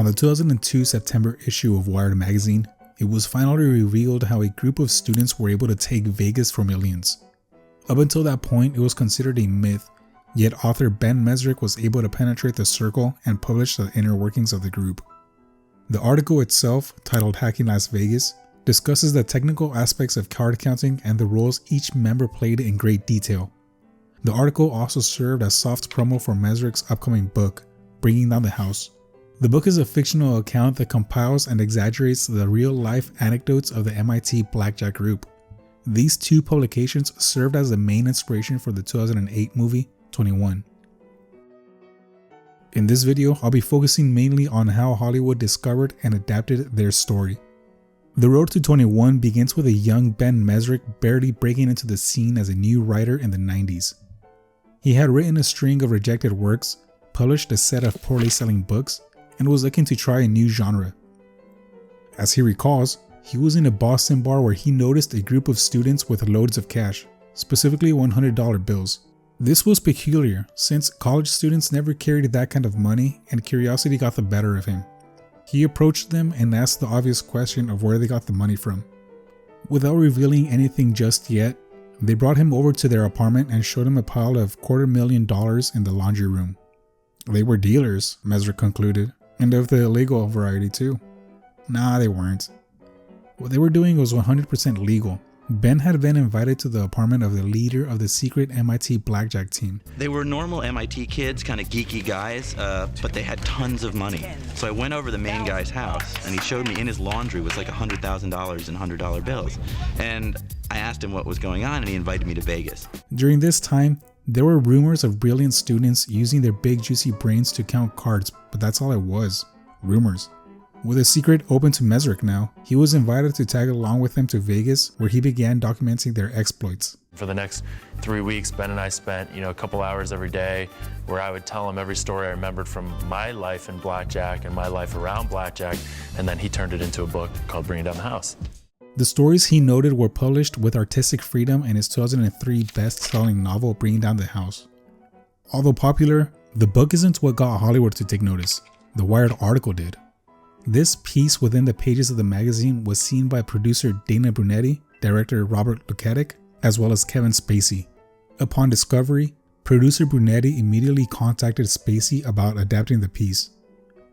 On the 2002 September issue of Wired magazine, it was finally revealed how a group of students were able to take Vegas for millions. Up until that point, it was considered a myth, yet author Ben Mezrich was able to penetrate the circle and publish the inner workings of the group. The article itself, titled Hacking Las Vegas, discusses the technical aspects of card counting and the roles each member played in great detail. The article also served as soft promo for Mezrich's upcoming book, Bringing Down the House. The book is a fictional account that compiles and exaggerates the real-life anecdotes of the MIT Blackjack group. These two publications served as the main inspiration for the 2008 movie 21. In this video, I'll be focusing mainly on how Hollywood discovered and adapted their story. The road to 21 begins with a young Ben Mezrich barely breaking into the scene as a new writer in the 90s. He had written a string of rejected works, published a set of poorly selling books, and was looking to try a new genre. As he recalls, he was in a Boston bar where he noticed a group of students with loads of cash, specifically $100 bills. This was peculiar since college students never carried that kind of money, and curiosity got the better of him. He approached them and asked the obvious question of where they got the money from. Without revealing anything just yet, they brought him over to their apartment and showed him a pile of $250,000 in the laundry room. They were dealers, Mezrich concluded, and of the illegal variety too. Nah, they weren't. What they were doing was 100% legal. Ben had been invited to the apartment of the leader of the secret MIT Blackjack team. They were normal MIT kids, kind of geeky guys, but they had tons of money. So I went over to the main guy's house, and he showed me in his laundry was like $100,000 in $100 bills. And I asked him what was going on, and he invited me to Vegas. During this time, there were rumors of brilliant students using their big juicy brains to count cards, but that's all it was, rumors. With a secret open to Mezrich now, he was invited to tag along with them to Vegas, where he began documenting their exploits. For the next 3 weeks, Ben and I spent, a couple hours every day where I would tell him every story I remembered from my life in blackjack and my life around blackjack, and then he turned it into a book called Bringing Down the House. The stories he noted were published with artistic freedom in his 2003 best-selling novel Bringing Down the House. Although popular, the book isn't what got Hollywood to take notice. The Wired article did. This piece within the pages of the magazine was seen by producer Dana Brunetti, director Robert Luketic, as well as Kevin Spacey. Upon discovery, producer Brunetti immediately contacted Spacey about adapting the piece.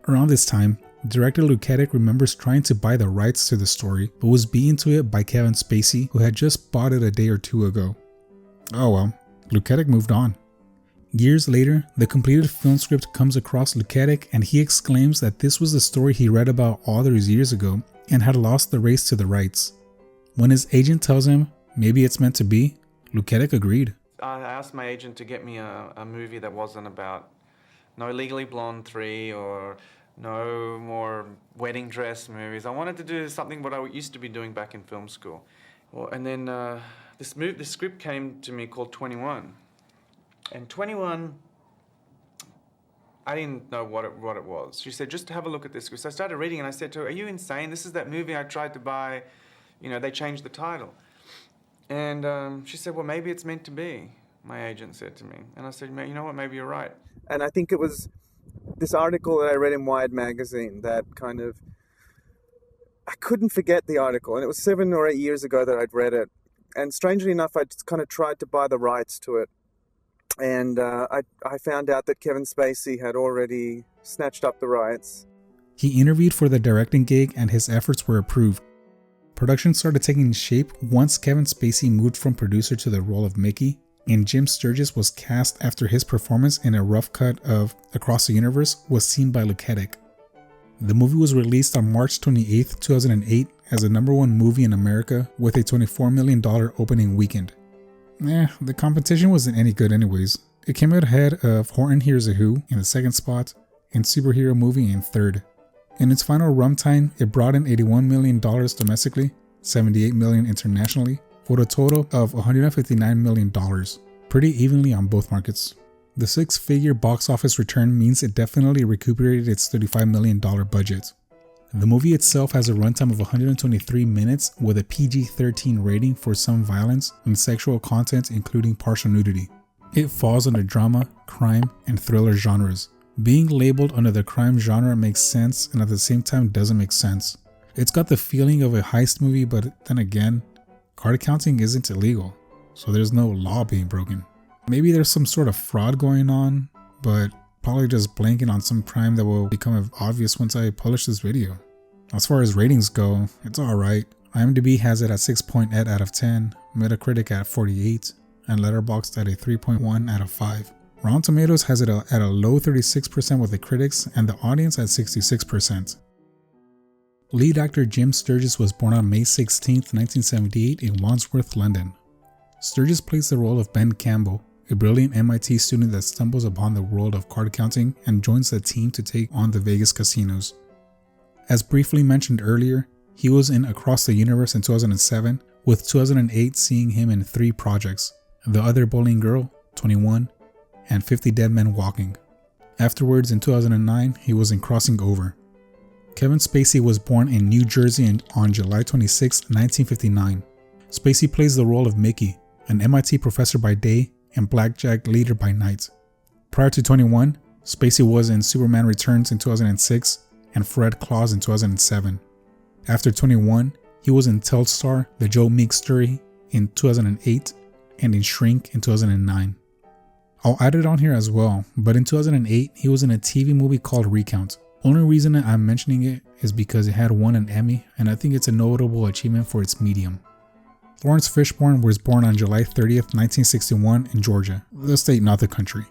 Around this time, director Luketic remembers trying to buy the rights to the story, but was beaten to it by Kevin Spacey, who had just bought it a day or two ago. Oh well, Luketic moved on. Years later, the completed film script comes across Luketic, and he exclaims that this was the story he read about all those years ago and had lost the race to the rights. When his agent tells him maybe it's meant to be, Luketic agreed. I asked my agent to get me a movie that wasn't about no Legally Blonde 3 or no more wedding dress movies. I wanted to do something what I used to be doing back in film school. Well, and then this script came to me called 21. And 21, I didn't know what it was. She said, just have a look at this. So I started reading and I said to her, are you insane? This is that movie I tried to buy. They changed the title. And she said, well, maybe it's meant to be, my agent said to me. And I said, you know what, maybe you're right. And I think it was this article that I read in Wired magazine that I couldn't forget the article. And it was 7 or 8 years ago that I'd read it. And strangely enough, I just kind of tried to buy the rights to it. And I found out that Kevin Spacey had already snatched up the rights. He interviewed for the directing gig and his efforts were approved. Production started taking shape once Kevin Spacey moved from producer to the role of Mickey, and Jim Sturgis was cast after his performance in a rough cut of Across the Universe was seen by Luketic. The movie was released on March 28, 2008 as the #1 movie in America with a $24 million opening weekend. The competition wasn't any good anyways. It came out ahead of Horton Hears a Who in the 2nd spot and Superhero Movie in 3rd. In its final runtime, it brought in $81 million domestically, $78 million internationally, for a total of $159 million, pretty evenly on both markets. The 6-figure box office return means it definitely recuperated its $35 million budget. The movie itself has a runtime of 123 minutes with a PG-13 rating for some violence and sexual content including partial nudity. It falls under drama, crime, and thriller genres, Being labeled under the crime genre makes sense and at the same time doesn't make sense. It's got the feeling of a heist movie, but then again, card counting isn't illegal, so there's no law being broken. Maybe there's some sort of fraud going on, but probably just blanking on some crime that will become obvious once I publish this video. As far as ratings go, it's alright. IMDb has it at 6.8 out of 10, Metacritic at 48, and Letterboxd at a 3.1 out of 5. Rotten Tomatoes has it at a low 36% with the critics and the audience at 66%. Lead actor Jim Sturgis was born on May 16, 1978 in Wandsworth, London. Sturgis plays the role of Ben Campbell, a brilliant MIT student that stumbles upon the world of card counting and joins the team to take on the Vegas casinos. As briefly mentioned earlier, he was in Across the Universe in 2007, with 2008 seeing him in 3 projects: The Other Bowling Girl, 21, and 50 Dead Men Walking. Afterwards, in 2009, he was in Crossing Over. Kevin Spacey was born in New Jersey on July 26, 1959. Spacey plays the role of Mickey, an MIT professor by day and blackjack leader by night. Prior to 21, Spacey was in Superman Returns in 2006 and Fred Claus in 2007. After 21, he was in Telstar, The Joe Meek Story in 2008 and in Shrink in 2009. I'll add it on here as well, but in 2008, he was in a TV movie called Recount. Only reason I'm mentioning it is because it had won an Emmy, and I think it's a notable achievement for its medium. Lawrence Fishburne was born on July 30th, 1961 in Georgia, the state, not the country.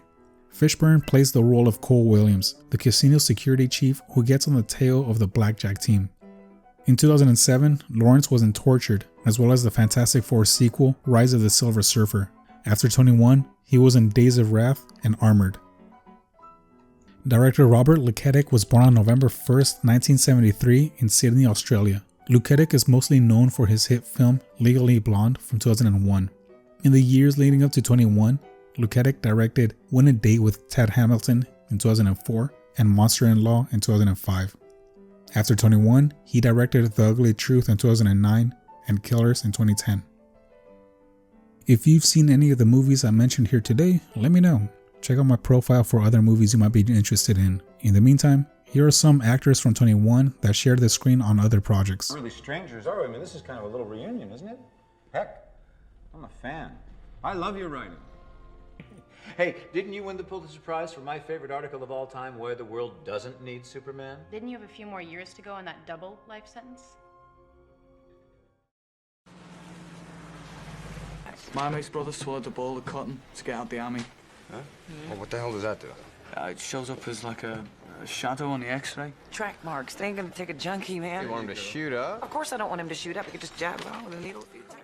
Fishburne plays the role of Cole Williams, the casino security chief who gets on the tail of the blackjack team. In 2007, Lawrence was in Tortured, as well as the Fantastic Four sequel, Rise of the Silver Surfer. After 21, he was in Days of Wrath and Armored. Director Robert Luketic was born on November 1st, 1973 in Sydney, Australia. Luketic is mostly known for his hit film Legally Blonde from 2001. In the years leading up to 21, Luketic directed Win a Date with Ted Hamilton in 2004 and Monster-in-Law in 2005. After 21, he directed The Ugly Truth in 2009 and Killers in 2010. If you've seen any of the movies I mentioned here today, let me know. Check out my profile for other movies you might be interested in. In the meantime, here are some actors from 21 that shared the screen on other projects. Really strangers, are we? I mean, this is kind of a little reunion, isn't it? Heck, I'm a fan. I love your writing. Hey, didn't you win the Pulitzer Prize for my favorite article of all time, Where the World Doesn't Need Superman? Didn't you have a few more years to go on that double life sentence? My mate's brother swallowed a ball of cotton to get out the army. Huh? Well, what the hell does that do? It shows up as like a shadow on the x-ray. Track marks. They ain't gonna take a junkie, man. You want him to shoot up? Of course I don't want him to shoot up. He could just jab it on with a needle a few times.